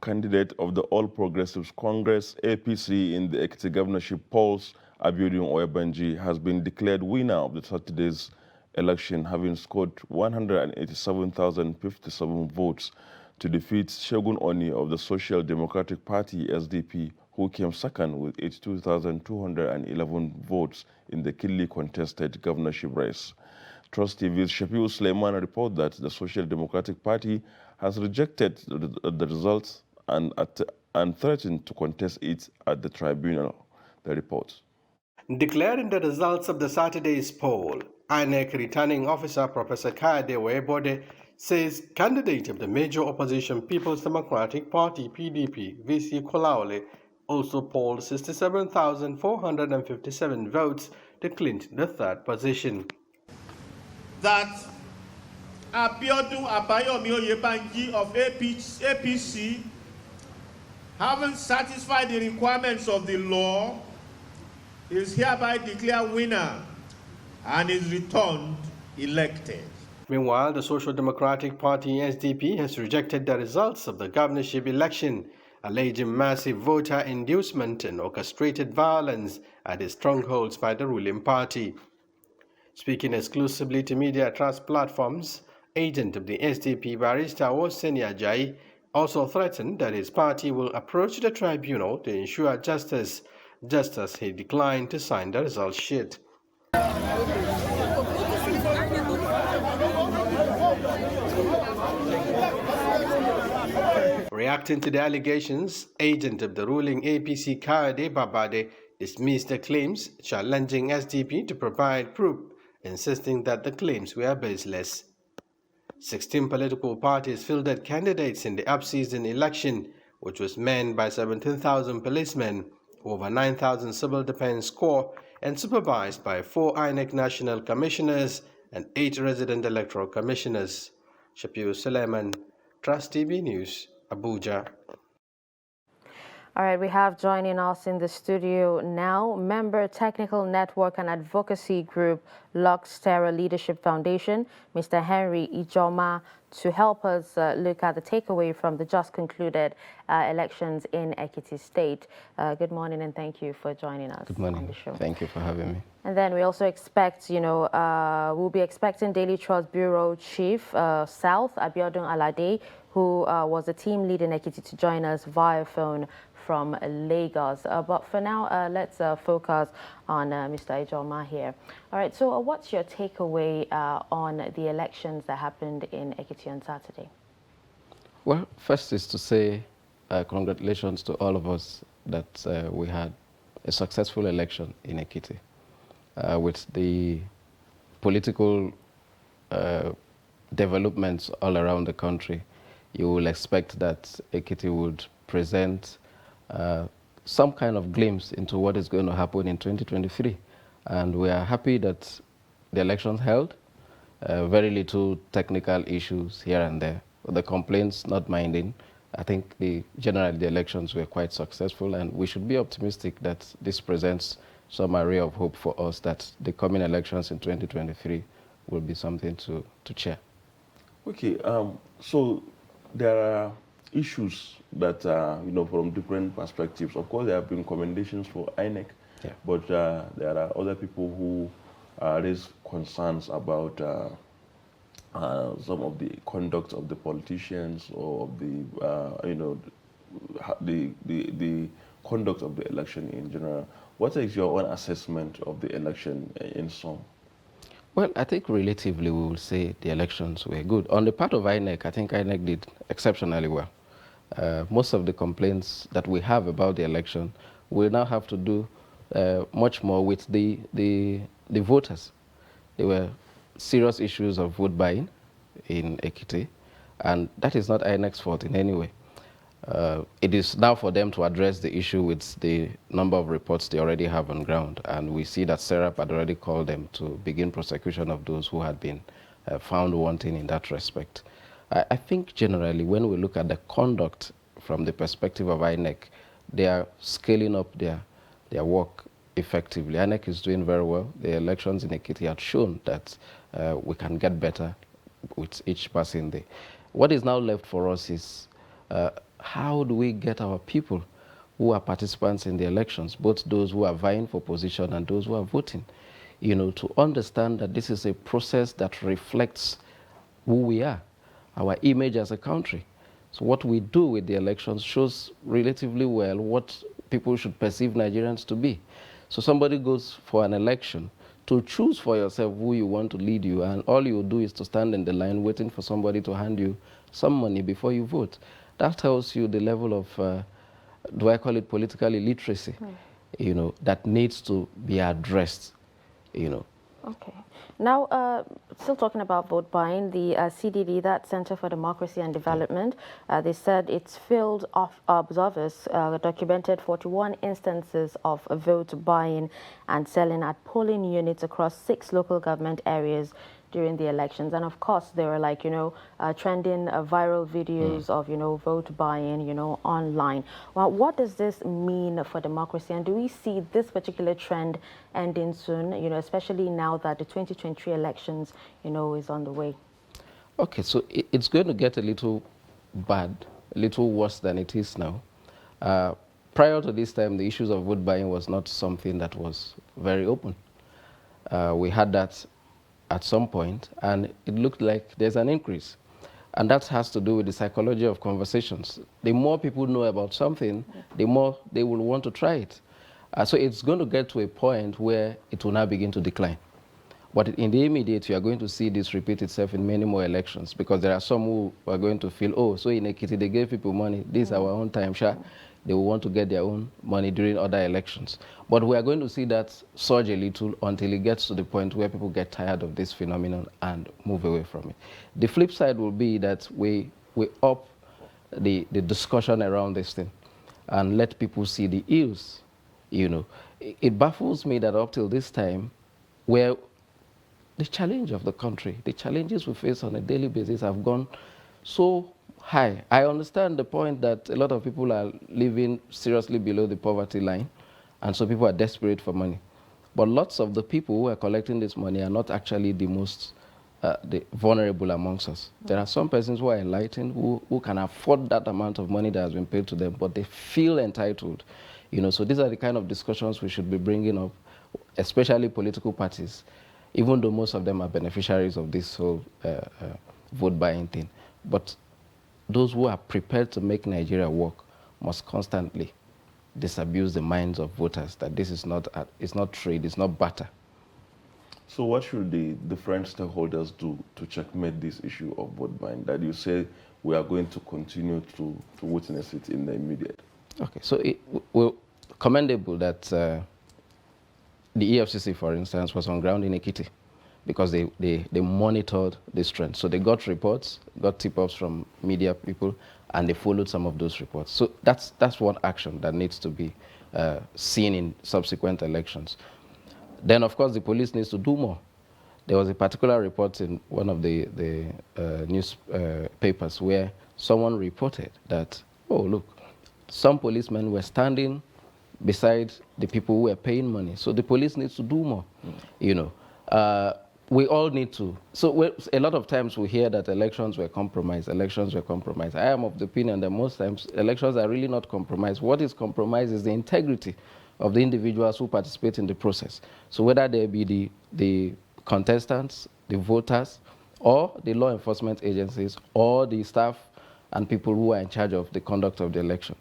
candidate of the All Progressives Congress, APC, in the EKITI governorship polls, Abiodun Oyebanji, has been declared winner of the Saturday's election, having scored 187,057 votes to defeat Segun Oni of the Social Democratic Party, SDP, who came second with 82,211 votes in the keenly contested governorship race. Trust TV's Shafiu Suleiman report that the Social Democratic Party has rejected the results and threatened to contest it at the tribunal. The report. Declaring the results of the Saturday's poll, INEC returning officer Professor Kayode Webode says candidate of the major opposition People's Democratic Party PDP, VC Kolaole, also polled 67,457 votes to clinch the third position. That Abiodun Abayomi Oyebanji of APC, having satisfied the requirements of the law, is hereby declared winner and is returned elected. Meanwhile, the Social Democratic Party SDP has rejected the results of the governorship election, alleging massive voter inducement and orchestrated violence at its strongholds by the ruling party. Speaking exclusively to media trust platforms, agent of the SDP barrister Oseni Ajayi also threatened that his party will approach the tribunal to ensure justice, just as he declined to sign the result sheet. Reacting to the allegations, agent of the ruling APC Kayode Babade dismissed the claims, challenging SDP to provide proof, insisting that the claims were baseless. 16 political parties fielded candidates in the up-season election, which was manned by 17,000 policemen, over 9,000 civil defense corps, and supervised by 4 INEC national commissioners and 8 resident electoral commissioners. Shafiu Suleiman, Trust TV News, Abuja. All right, we have joining us in the studio now, member Technical Network and Advocacy Group, Lux Terra Leadership Foundation, Mr. Henry Ijoma, to help us look at the takeaway from the just concluded elections in Ekiti State. Good morning and thank you for joining us. Good morning. On the show. Thank you for having me. And then we also expect, we'll be expecting Daily Trust Bureau Chief South, Abiodun Alade, who was the team lead in Ekiti, to join us via phone from Lagos. But for now, let's focus on Mr. Ijoma here. All right, so what's your takeaway on the elections that happened in Ekiti on Saturday? Well, first is to say congratulations to all of us that we had a successful election in Ekiti. With the political developments all around the country, you will expect that Ekiti would present some kind of glimpse into what is going to happen in 2023. And we are happy that the elections held. Very little technical issues here and there. The complaints not minding. I think generally the elections were quite successful, and we should be optimistic that this presents some array of hope for us that the coming elections in 2023 will be something to cheer. Okay, so there are issues that, from different perspectives. Of course, there have been commendations for INEC, yeah. But there are other people who raise concerns about some of the conduct of the politicians or of the conduct of the election in general. What is your own assessment of the election in sum? Well, I think relatively we will say the elections were good. On the part of INEC, I think INEC did exceptionally well. Most of the complaints that we have about the election will now have to do much more with the voters. There were serious issues of vote buying in Ekiti, and that is not INEC's fault in any way. It is now for them to address the issue with the number of reports they already have on ground, and we see that SERAP had already called them to begin prosecution of those who had been found wanting in that respect. I think generally when we look at the conduct from the perspective of INEC, they are scaling up their work effectively. INEC is doing very well. The elections in Ekiti had shown that we can get better with each passing day. What is now left for us is how do we get our people who are participants in the elections, both those who are vying for position and those who are voting, to understand that this is a process that reflects who we are, our image as a country. So what we do with the elections shows relatively well what people should perceive Nigerians to be. So somebody goes for an election to choose for yourself who you want to lead you, and all you do is to stand in the line waiting for somebody to hand you some money before you vote. That tells you the level of, do I call it political illiteracy, that needs to be addressed, Okay. Now, still talking about vote buying, the CDD, that Center for Democracy and Development, they said its field of observers documented 41 instances of vote buying and selling at polling units across 6 local government areas during the elections. And of course, there were like, trending viral videos of, vote buying, online. Well, what does this mean for democracy? And do we see this particular trend ending soon, especially now that the 2023 elections, is on the way? Okay, so it's going to get a little bad, a little worse than it is now. Prior to this time, the issues of vote buying was not something that was very open. We had that at some point, and it looked like there's an increase. And that has to do with the psychology of conversations. The more people know about something, the more they will want to try it. So it's going to get to a point where it will now begin to decline. But in the immediate, you are going to see this repeat itself in many more elections, because there are some who are going to feel, oh, so in EKITI, they gave people money. This is our own time, sure. They will want to get their own money during other elections. But we are going to see that surge a little until it gets to the point where people get tired of this phenomenon and move away from it. The flip side will be that we up the discussion around this thing and let people see the ills. It baffles me that up till this time, where the challenge of the country, the challenges we face on a daily basis have gone so high. I understand the point that a lot of people are living seriously below the poverty line, and so people are desperate for money. But lots of the people who are collecting this money are not actually the most the vulnerable amongst us. There are some persons who are enlightened, who can afford that amount of money that has been paid to them, but they feel entitled. So these are the kind of discussions we should be bringing up, especially political parties, even though most of them are beneficiaries of this whole vote buying thing. But those who are prepared to make Nigeria work must constantly disabuse the minds of voters that this is not trade, it's not barter. So what should the different stakeholders do to checkmate this issue of vote buying that you say we are going to continue to witness it in the immediate? Okay, so well, commendable that the EFCC, for instance, was on ground in EKITI, because they monitored this trend. So they got reports, got tip-offs from media people, and they followed some of those reports. So that's one action that needs to be seen in subsequent elections. Then, of course, the police needs to do more. There was a particular report in one of the newspapers where someone reported that, oh, look, some policemen were standing beside the people who were paying money. So the police needs to do more, we all need to. So a lot of times we hear that elections were compromised. I am of the opinion that most times elections are really not compromised. What is compromised is the integrity of the individuals who participate in the process. So whether they be the contestants, the voters, or the law enforcement agencies, or the staff and people who are in charge of the conduct of the election.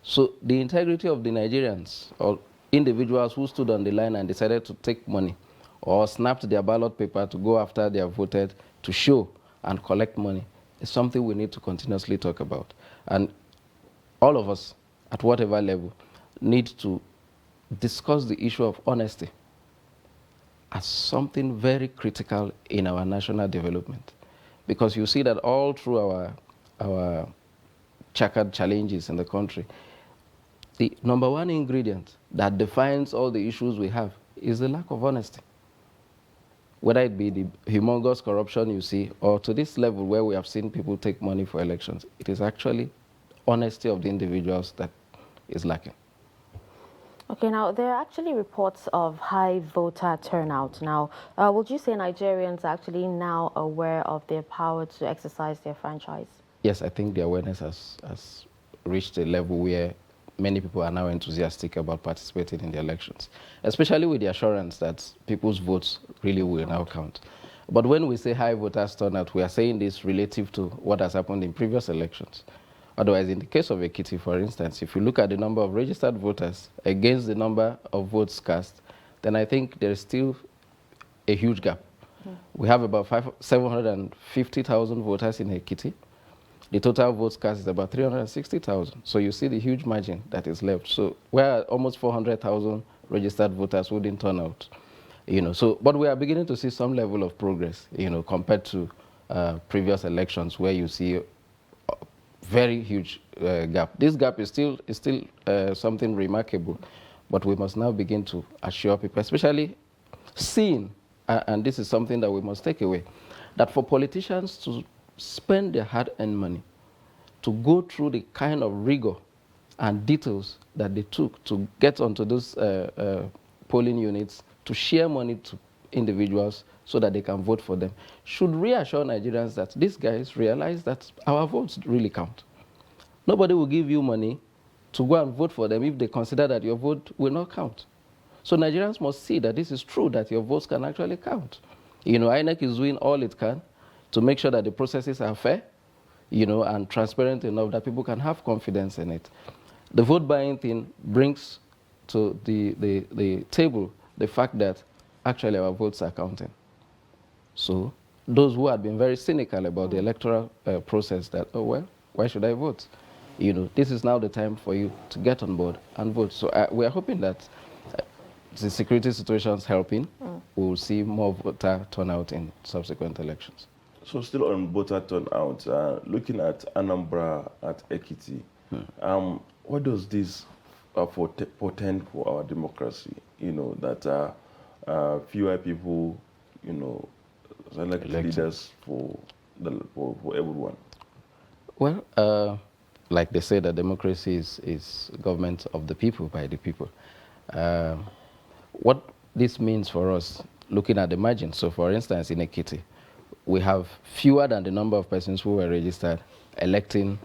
So the integrity of the Nigerians, or individuals who stood on the line and decided to take money, or snapped their ballot paper to go after they have voted to show and collect money, is something we need to continuously talk about. And all of us, at whatever level, need to discuss the issue of honesty as something very critical in our national development. Because you see that all through our checkered challenges in the country, the number one ingredient that defines all the issues we have is the lack of honesty. Whether it be the humongous corruption you see, or to this level where we have seen people take money for elections, it is actually honesty of the individuals that is lacking. Okay, now there are actually reports of high voter turnout. Now, would you say Nigerians are actually now aware of their power to exercise their franchise? Yes, I think the awareness has reached a level where many people are now enthusiastic about participating in the elections, especially with the assurance that people's votes really will now count. But when we say high voters turnout, we are saying this relative to what has happened in previous elections. Otherwise, in the case of EKITI, for instance, if you look at the number of registered voters against the number of votes cast, then I think there is still a huge gap. We have about 750,000 voters in EKITI. The total votes cast is about 360,000. So you see the huge margin that is left. So we're almost 400,000 registered voters who didn't turn out. So, but we are beginning to see some level of progress, compared to previous elections where you see a very huge gap. This gap is still something remarkable, but we must now begin to assure people, especially seeing, and this is something that we must take away, that for politicians to spend their hard-earned money to go through the kind of rigor and details that they took to get onto those polling units, to share money to individuals so that they can vote for them, should reassure Nigerians that these guys realize that our votes really count. Nobody will give you money to go and vote for them if they consider that your vote will not count. So Nigerians must see that this is true, that your votes can actually count. INEC is doing all it can to make sure that the processes are fair, and transparent enough that people can have confidence in it. The vote buying thing brings to the table the fact that actually our votes are counting. So those who had been very cynical about the electoral process, that, oh, well, why should I vote? This is now the time for you to get on board and vote. So we are hoping that the security situation is helping. We will see more voter turnout in subsequent elections. So still on voter turnout, looking at Anambra, at EKITI, what does this portend for our democracy? That fewer people, select leaders for everyone. Well, like they say, that democracy is government of the people, by the people. What this means for us, looking at the margin, so for instance, in EKITI, we have fewer than the number of persons who were registered electing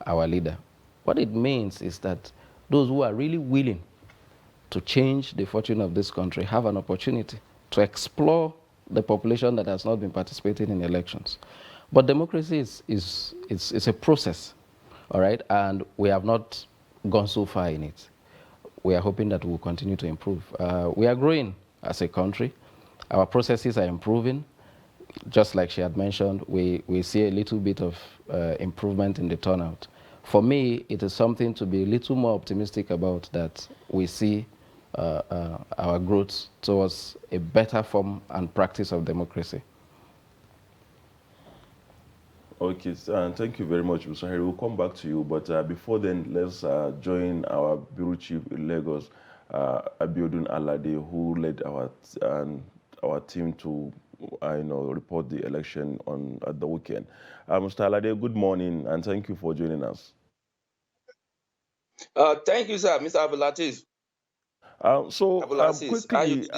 our leader. What it means is that those who are really willing to change the fortune of this country have an opportunity to explore the population that has not been participating in elections. But democracy is a process, all right? And we have not gone so far in it. We are hoping that we'll continue to improve. We are growing as a country. Our processes are improving. Just like she had mentioned, we see a little bit of improvement in the turnout. For me, it is something to be a little more optimistic about, that we see our growth towards a better form and practice of democracy. Okay, thank you very much, Mr. Harry. We'll come back to you, but before then, let's join our Bureau Chief in Lagos, Abiodun Alade, who led our team to report the election at the weekend. Mr. Alade, good morning, and thank you for joining us. Thank you, sir, Mr. Abulatis. Quickly,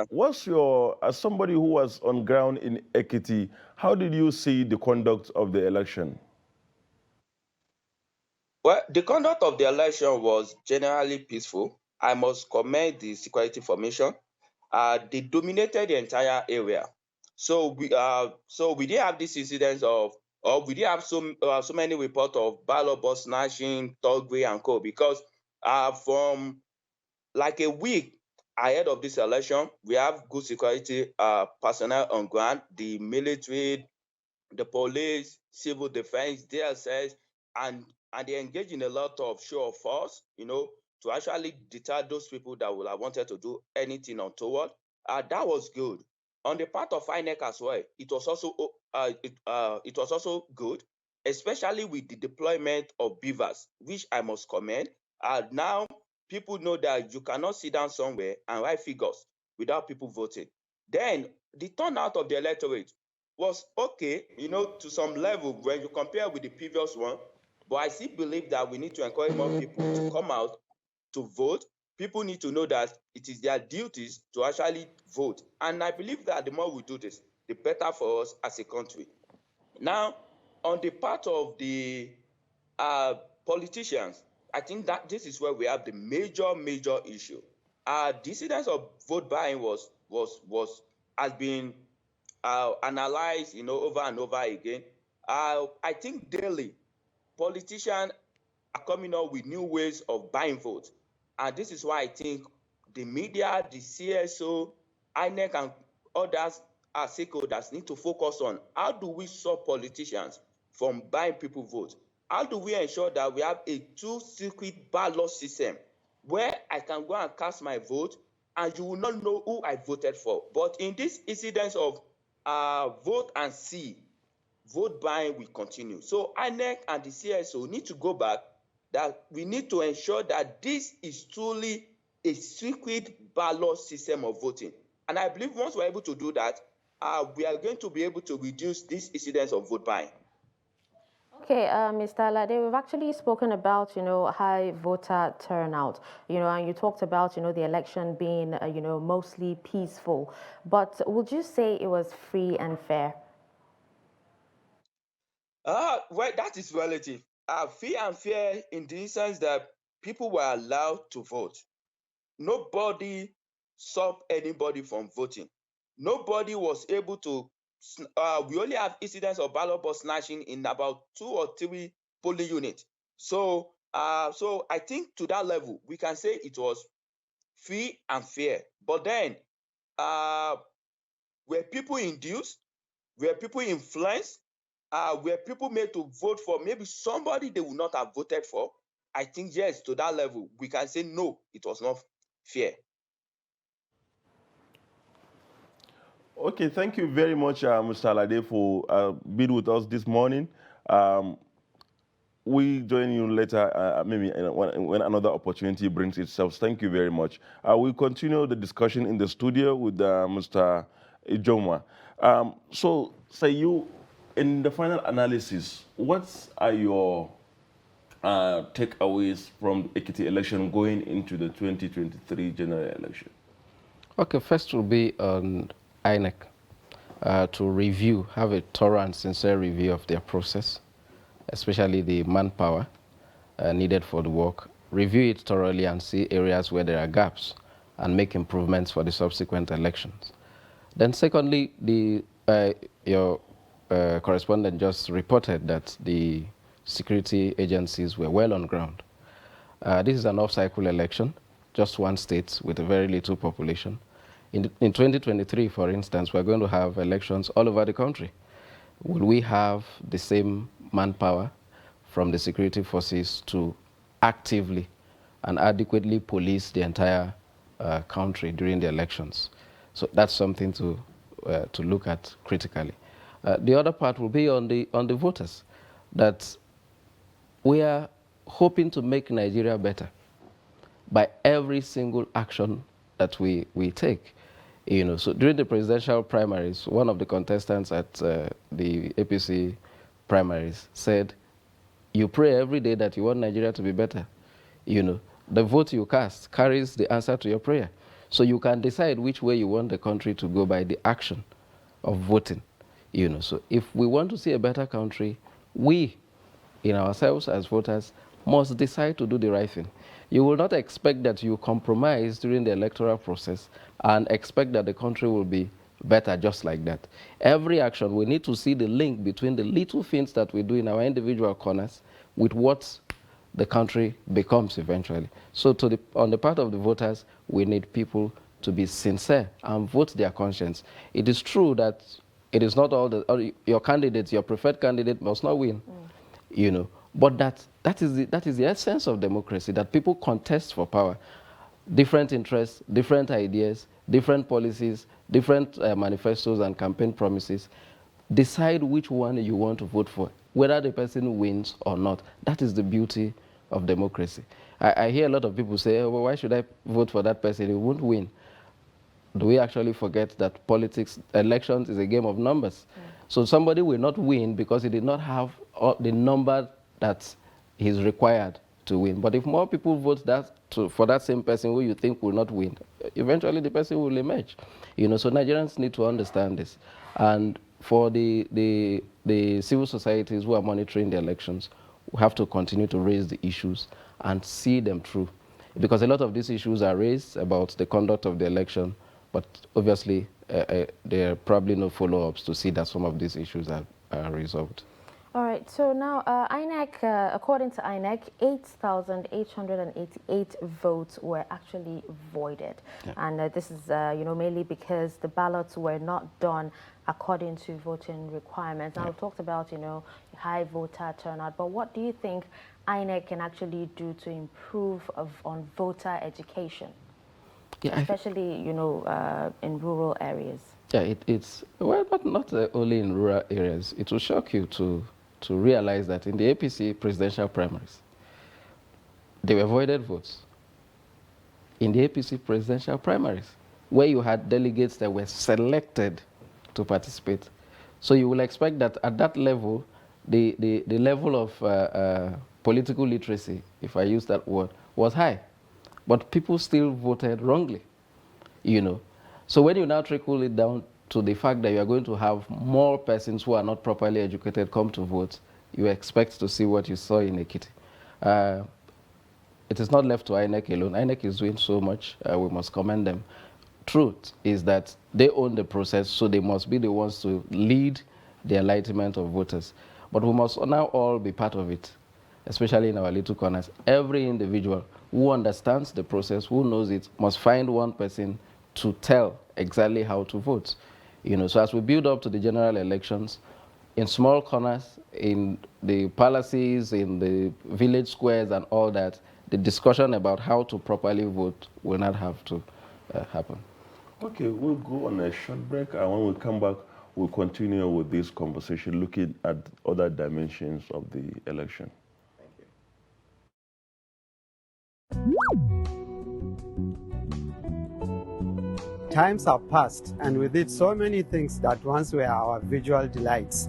what's your, as somebody who was on ground in EKITI, how did you see the conduct of the election? Well, the conduct of the election was generally peaceful. I must commend the security formation. They dominated the entire area. So we didn't have this incident of, or we didn't have so many reports of ballot box snatching, thuggery, and co. Because from like a week ahead of this election, we have good security personnel on ground, the military, the police, civil defense, DSS, and they engage in a lot of show of force, to actually deter those people that would have wanted to do anything untoward. That was good. On the part of INEC as well, it was also good, especially with the deployment of beavers, which I must commend. Now people know that you cannot sit down somewhere and write figures without people voting. Then the turnout of the electorate was okay, to some level when you compare with the previous one. But I still believe that we need to encourage more people to come out to vote. People need to know that it is their duties to actually vote. And I believe that the more we do this, the better for us as a country. Now, on the part of the politicians, I think that this is where we have the major issue. The incidence of vote buying has been analyzed, over and over again. I think daily politicians are coming up with new ways of buying votes, and this is why I think the media, the CSO, INEC, and others stakeholders need to focus on how do we stop politicians from buying people votes. How do we ensure that we have a true secret ballot system where I can go and cast my vote and you will not know who I voted for? But in this incidence of vote and see, vote buying will continue. So INEC and the CSO need to go back, that we need to ensure that this is truly a secret ballot system of voting. And I believe once we're able to do that, we are going to be able to reduce this incidence of vote buying. Okay, Mr. Alade, we've actually spoken about, high voter turnout, and you talked about, the election being, mostly peaceful. But would you say it was free and fair? Well, that is relative. Free and fair in the sense that people were allowed to vote. Nobody stopped anybody from voting. Nobody was able to. We only have incidents of ballot box snatching in about 2 or 3 polling units. So I think to that level, we can say it was free and fair. But then, were people induced? Were people influenced? Were people made to vote for maybe somebody they would not have voted for? I think yes, to that level, we can say no, it was not fair. Okay, thank you very much, Mr. Alade, for being with us this morning. We join you later, maybe when another opportunity brings itself. Thank you very much. We'll continue the discussion in the studio with Mr. Ijoma. So, say you, in the final analysis, what are your takeaways from the EKITI election going into the 2023 general election? Okay, first will be on INEC to review, have a thorough and sincere review of their process, especially the manpower needed for the work. Review it thoroughly and see areas where there are gaps and make improvements for the subsequent elections. Then secondly, your correspondent just reported that the security agencies were well on ground. This is an off-cycle election, just one state with a very little population. In 2023, for instance, we're going to have elections all over the country. Will we have the same manpower from the security forces to actively and adequately police the entire country during the elections? So that's something to look at critically. The other part will be on the voters, that we are hoping to make Nigeria better by every single action that we take. So during the presidential primaries, one of the contestants at the APC primaries said, you pray every day that you want Nigeria to be better. The vote you cast carries the answer to your prayer. So you can decide which way you want the country to go by the action of voting. So if we want to see a better country, we, in ourselves as voters, must decide to do the right thing. You will not expect that you compromise during the electoral process and expect that the country will be better just like that. Every action, we need to see the link between the little things that we do in our individual corners with what the country becomes eventually. So on the part of the voters, we need people to be sincere and vote their conscience. It is true that it is not all your candidates, your preferred candidate must not win, but that is the essence of democracy, that people contest for power. Different interests, different ideas, different policies, different manifestos and campaign promises. Decide which one you want to vote for, whether the person wins or not. That is the beauty of democracy. I hear a lot of people say, well, why should I vote for that person? He won't win. Do we actually forget that politics, elections is a game of numbers? So somebody will not win because he did not have the number that is required to win. But if more people vote for that same person who you think will not win, eventually the person will emerge. So Nigerians need to understand this. And for the civil societies who are monitoring the elections, we have to continue to raise the issues and see them through. Because a lot of these issues are raised about the conduct of the election, but obviously there are probably no follow-ups to see that some of these issues are resolved. All right, so now INEC, according to INEC, 8,888 votes were actually voided. Yeah. And this is, mainly because the ballots were not done according to voting requirements. Now, we've talked about, high voter turnout, but what do you think INEC can actually do to improve on voter education, especially, in rural areas? Yeah, it's, well, but not only in rural areas. It will shock you to realize that in the APC presidential primaries, they were voided votes. In the APC presidential primaries, where you had delegates that were selected to participate. So you will expect that at that level, the level of political literacy, if I use that word, was high. But people still voted wrongly, So when you now trickle it down to the fact that you are going to have more persons who are not properly educated come to vote, you expect to see what you saw in EKITI. It is not left to INEC alone. INEC is doing so much. We must commend them. Truth is that they own the process, so they must be the ones to lead the enlightenment of voters. But we must now all be part of it, especially in our little corners. Every individual who understands the process, who knows it, must find one person to tell exactly how to vote. So as we build up to the general elections, in small corners, in the palaces, in the village squares and all that, the discussion about how to properly vote will not have to happen. Okay, we'll go on a short break, and when we come back, we'll continue with this conversation, looking at other dimensions of the election. Thank you. Times have passed, and with it so many things that once were our visual delights.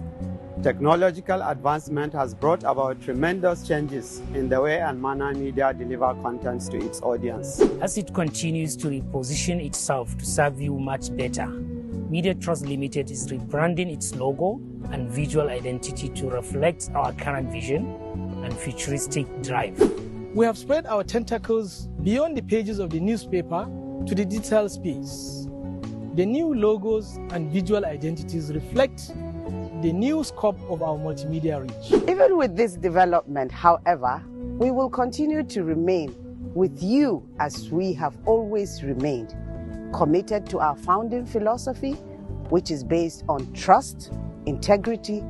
Technological advancement has brought about tremendous changes in the way and manner media deliver content to its audience. As it continues to reposition itself to serve you much better, Media Trust Limited is rebranding its logo and visual identity to reflect our current vision and futuristic drive. We have spread our tentacles beyond the pages of the newspaper to the digital space. The new logos and visual identities reflect the new scope of our multimedia reach. Even with this development, however, we will continue to remain with you as we have always remained, committed to our founding philosophy, which is based on trust, integrity,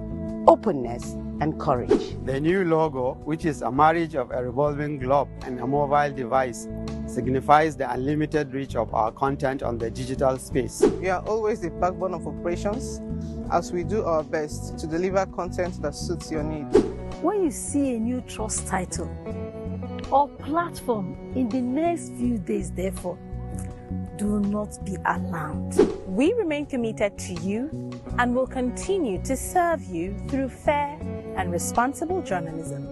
openness, and courage. The new logo, which is a marriage of a revolving globe and a mobile device, signifies the unlimited reach of our content on the digital space. We are always the backbone of operations as we do our best to deliver content that suits your needs. When you see a new trust title or platform in the next few days, therefore, do not be alarmed. We remain committed to you and will continue to serve you through fair and responsible journalism.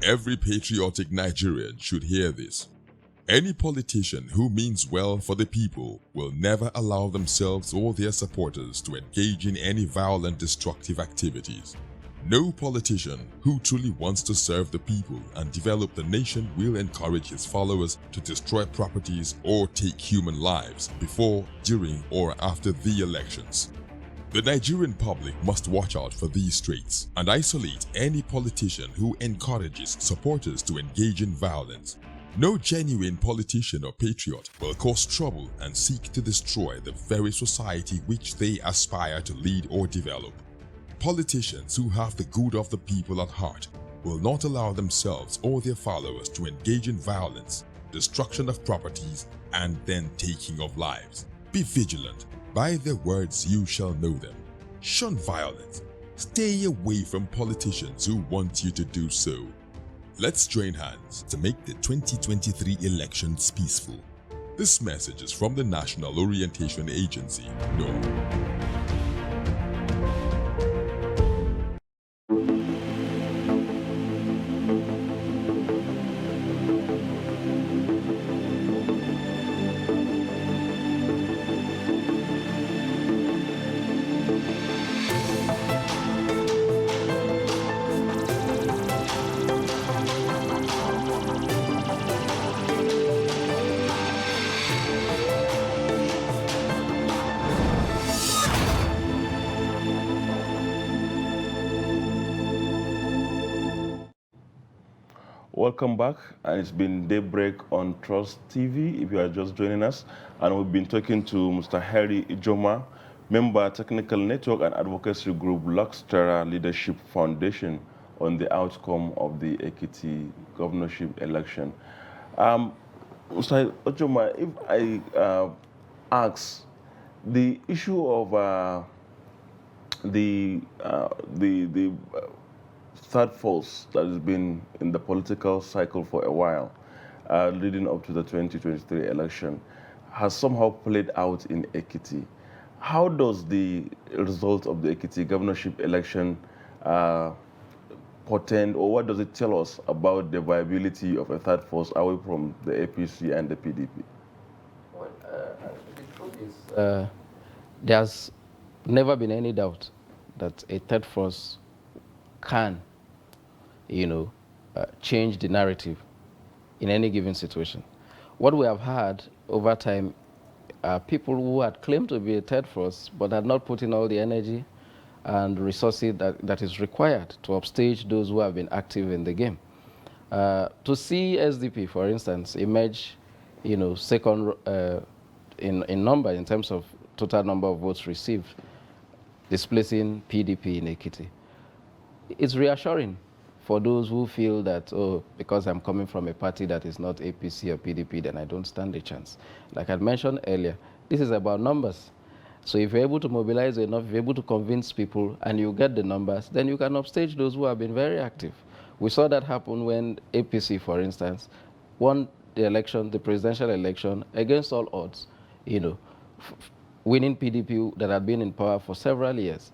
Every patriotic Nigerian should hear this. Any politician who means well for the people will never allow themselves or their supporters to engage in any violent, destructive activities. No politician who truly wants to serve the people and develop the nation will encourage his followers to destroy properties or take human lives before, during, or after the elections. The Nigerian public must watch out for these traits and isolate any politician who encourages supporters to engage in violence. No genuine politician or patriot will cause trouble and seek to destroy the very society which they aspire to lead or develop. Politicians who have the good of the people at heart will not allow themselves or their followers to engage in violence, destruction of properties, and then taking of lives. Be vigilant. By their words you shall know them. Shun violence. Stay away from politicians who want you to do so. Let's join hands to make the 2023 elections peaceful. This message is from the National Orientation Agency, NORA. Welcome back, and it's been Daybreak on Trust TV, if you are just joining us. And we've been talking to Mr. Harry Ijoma, member Technical Network and Advocacy Group Luxterra Leadership Foundation, on the outcome of the EKITI governorship election. Mr. Ijoma, if I ask, the issue of the third force that has been in the political cycle for a while, leading up to the 2023 election, has somehow played out in EKITI. How does the result of the EKITI governorship election portend, or what does it tell us about the viability of a third force away from the APC and the PDP? Well, the truth is, there's never been any doubt that a third force can change the narrative in any given situation. What we have had over time are people who had claimed to be a third force but had not put in all the energy and resources that is required to upstage those who have been active in the game. To see SDP, for instance, emerge, second in number in terms of total number of votes received, displacing PDP in EKITI, it's reassuring for those who feel that, oh, because I'm coming from a party that is not APC or PDP, then I don't stand a chance. Like I mentioned earlier, this is about numbers. So if you're able to mobilize enough, if you're able to convince people and you get the numbers, then you can upstage those who have been very active. We saw that happen when APC, for instance, won the election, the presidential election, against all odds, winning PDP that had been in power for several years.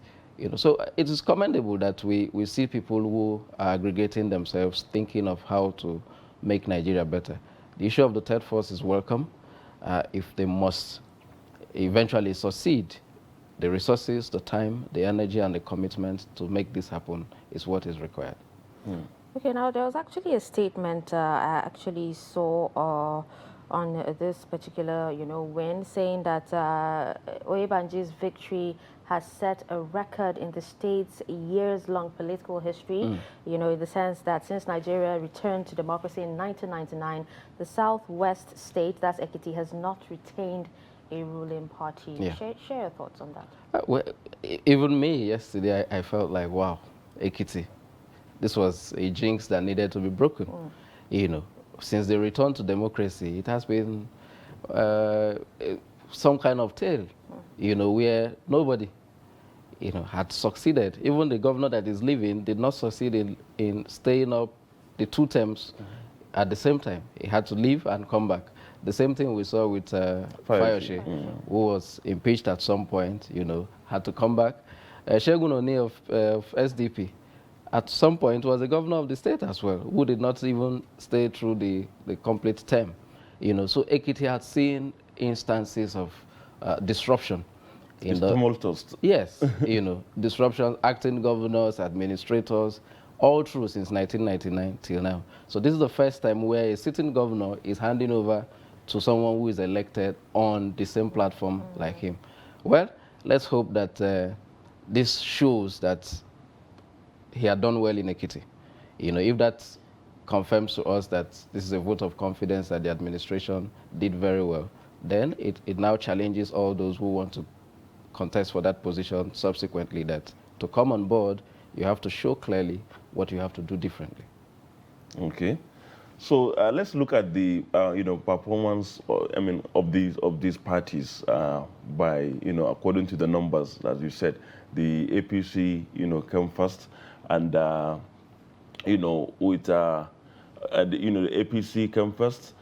So it is commendable that we see people who are aggregating themselves, thinking of how to make Nigeria better. The issue of the third force is welcome. If they must eventually succeed, the resources, the time, the energy, and the commitment to make this happen is what is required. Okay, now there was actually a statement I actually saw on this particular, win, saying that Oyebanji's victory has set a record in the state's years-long political history, in the sense that since Nigeria returned to democracy in 1999, the southwest state, that's EKITI, has not retained a ruling party. Yeah. Share your thoughts on that. Well, even me yesterday, I felt like, wow, EKITI, this was a jinx that needed to be broken. Since the return to democracy, it has been some kind of tale, where nobody, had succeeded. Even the governor that is leaving did not succeed in staying up the 2 terms at the same time. He had to leave and come back. The same thing we saw with Fayoshe, who was impeached at some point, had to come back. Shegun Oni of SDP, at some point, was the governor of the state as well, who did not even stay through the complete term. So EKITI had seen instances of disruption. In tumultuous. Yes, disruptions, acting governors, administrators, all through since 1999 till now. So this is the first time where a sitting governor is handing over to someone who is elected on the same platform like him. Well, let's hope that this shows that he had done well in Ekiti. If that confirms to us that this is a vote of confidence that the administration did very well, then it now challenges all those who want to contest for that position subsequently that to come on board, you have to show clearly what you have to do differently. Okay. So let's look at the performance of these parties by according to the numbers, as you said. The APC came first, and with the APC came first,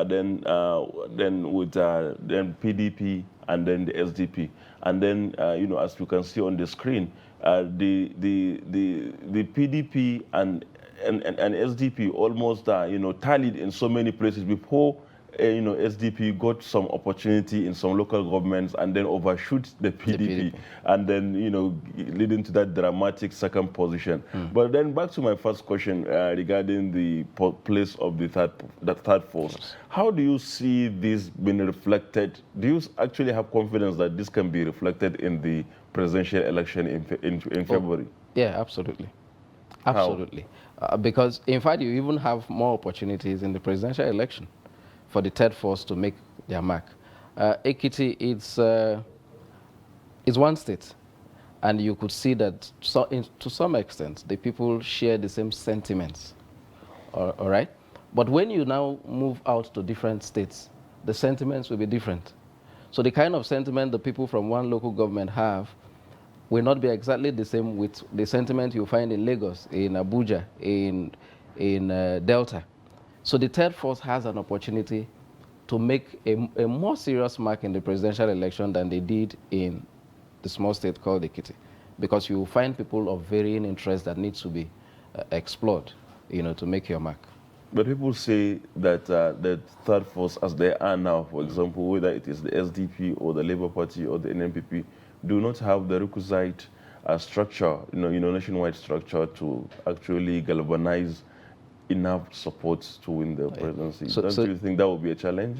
then PDP, and then the SDP, and then as you can see on the screen, the PDP and SDP almost tallied in so many places before SDP got some opportunity in some local governments and then overshoot the PDP. And then leading to that dramatic second position. But then back to my first question regarding the place of the third force. How do you see this being reflected? Do you actually have confidence that this can be reflected in the presidential election in February? Yeah, absolutely. Absolutely. Because in fact, you even have more opportunities in the presidential election for the third force to make their mark. EKITI, it's one state, and you could see that to some extent, the people share the same sentiments, all right? But when you now move out to different states, the sentiments will be different. So the kind of sentiment the people from one local government have will not be exactly the same with the sentiment you find in Lagos, in Abuja, in Delta. So the third force has an opportunity to make a more serious mark in the presidential election than they did in the small state called EKITI, because you will find people of varying interests that need to be explored, to make your mark. But people say that the third force, as they are now, for example, whether it is the SDP or the Labour Party or the NNPP, do not have the requisite structure, nationwide structure to actually galvanize enough support to win the presidency. Don't you think that would be a challenge?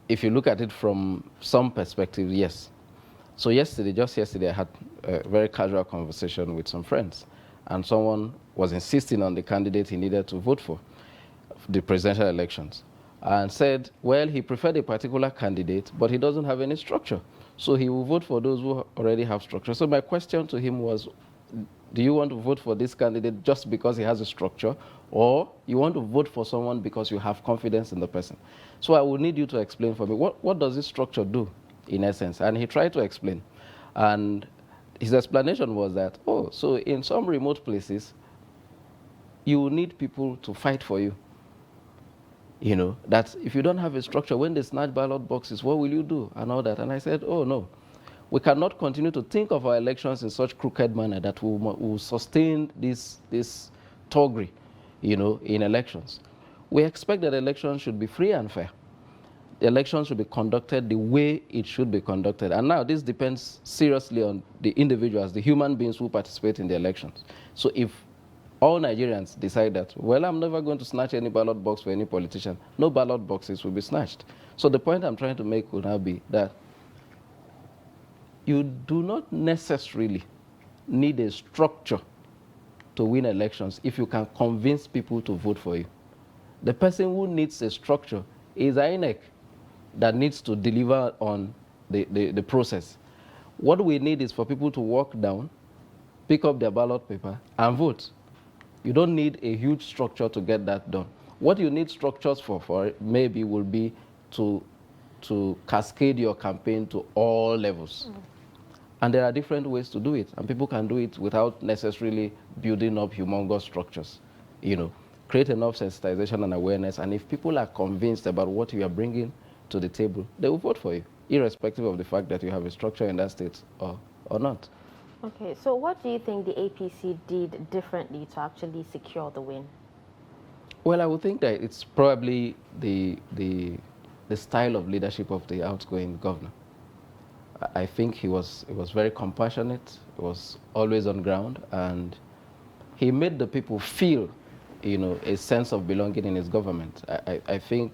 If you look at it from some perspective, yes. So just yesterday, I had a very casual conversation with some friends, and someone was insisting on the candidate he needed to vote for the presidential elections, and said, well, he preferred a particular candidate, but he doesn't have any structure. So he will vote for those who already have structure. So my question to him was, do you want to vote for this candidate just because he has a structure, or you want to vote for someone because you have confidence in the person? So I will need you to explain for me, what does this structure do, in essence? And he tried to explain. And his explanation was that, so in some remote places, you will need people to fight for you. That if you don't have a structure, when they snatch ballot boxes, what will you do? And all that. And I said, no. We cannot continue to think of our elections in such crooked manner that will sustain this toggery, in elections. We expect that elections should be free and fair. The elections should be conducted the way it should be conducted. And now this depends seriously on the individuals, the human beings who participate in the elections. So if all Nigerians decide that, well, I'm never going to snatch any ballot box for any politician, no ballot boxes will be snatched. So the point I'm trying to make will now be that you do not necessarily need a structure to win elections if you can convince people to vote for you. The person who needs a structure is INEC that needs to deliver on the process. What we need is for people to walk down, pick up their ballot paper, and vote. You don't need a huge structure to get that done. What you need structures for maybe will be to cascade your campaign to all levels. And there are different ways to do it, and people can do it without necessarily building up humongous structures. Create enough sensitization and awareness, and if people are convinced about what you are bringing to the table, they will vote for you, irrespective of the fact that you have a structure in that state or not. Okay, so what do you think the APC did differently to actually secure the win? Well, I would think that it's probably the style of leadership of the outgoing governor. I think he was very compassionate. He was always on ground, and he made the people feel, a sense of belonging in his government. I think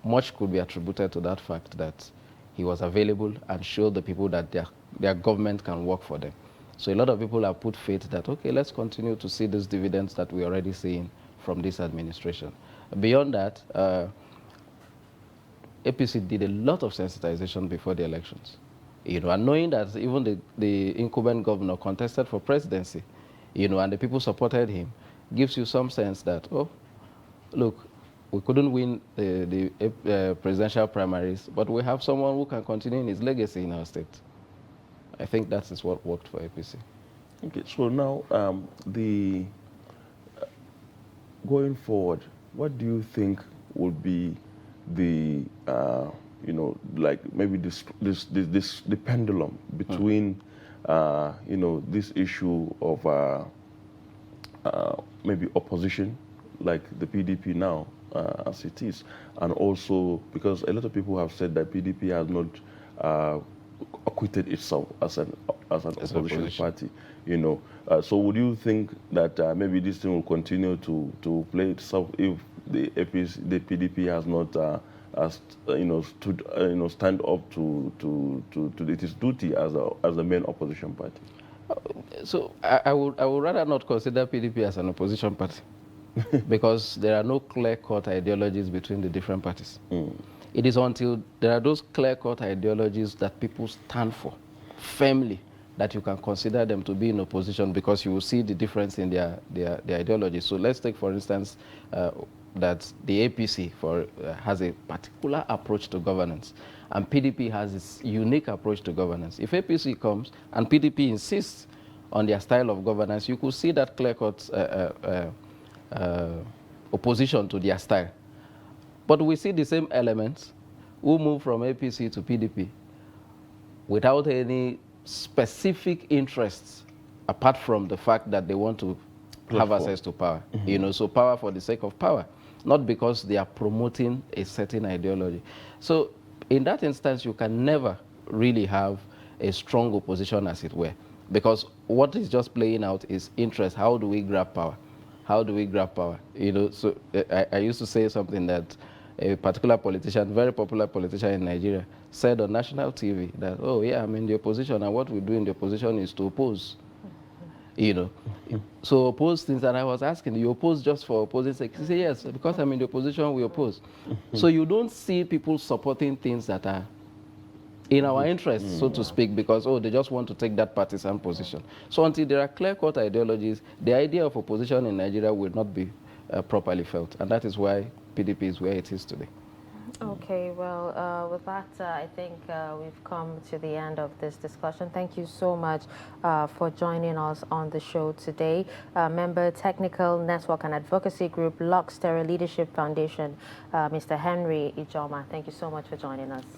much could be attributed to that fact that he was available and showed the people that their government can work for them. So a lot of people have put faith that, okay, let's continue to see these dividends that we're already seeing from this administration. Beyond that, APC did a lot of sensitization before the elections. And knowing that even the incumbent governor contested for presidency, and the people supported him, gives you some sense that, oh, look, we couldn't win the presidential primaries, but we have someone who can continue in his legacy in our state. I think that is what worked for APC. Okay, so now going forward, what do you think would be the like maybe the pendulum between this issue of maybe opposition, like the PDP now as it is, and also because a lot of people have said that PDP has not acquitted itself as an opposition party, so would you think that maybe this thing will continue to play itself if the PDP has not stand up to its duty as the main opposition party? So I would rather not consider PDP as an opposition party because there are no clear-cut ideologies between the different parties. It is until there are those clear-cut ideologies that people stand for firmly that you can consider them to be in opposition, because you will see the difference in their ideology. So let's take, for instance, that the APC has a particular approach to governance, and PDP has its unique approach to governance. If APC comes and PDP insists on their style of governance, you could see that clear-cut opposition to their style. But we see the same elements who move from APC to PDP without any specific interests apart from the fact that they want to have access to power. So power for the sake of power, not because they are promoting a certain ideology. So in that instance, you can never really have a strong opposition, as it were, because what is just playing out is interest. How do we grab power? How do we grab power? So I used to say something that a particular politician, very popular politician in Nigeria, said on national TV that, oh yeah, I'm in the opposition, and what we do in the opposition is to oppose. So oppose things, and I was asking, you oppose just for opposing sake? He said, yes, because I'm in the opposition, we oppose. So you don't see people supporting things that are in our interests, so to speak, because, oh, they just want to take that partisan position. So until there are clear-cut ideologies, the idea of opposition in Nigeria will not be properly felt, and that is why PDP is where it is today. Okay, well, with that, I think we've come to the end of this discussion. Thank you so much for joining us on the show today. Member Technical Network and Advocacy Group, Luxterra Leadership Foundation, Mr. Henry Ijoma. Thank you so much for joining us.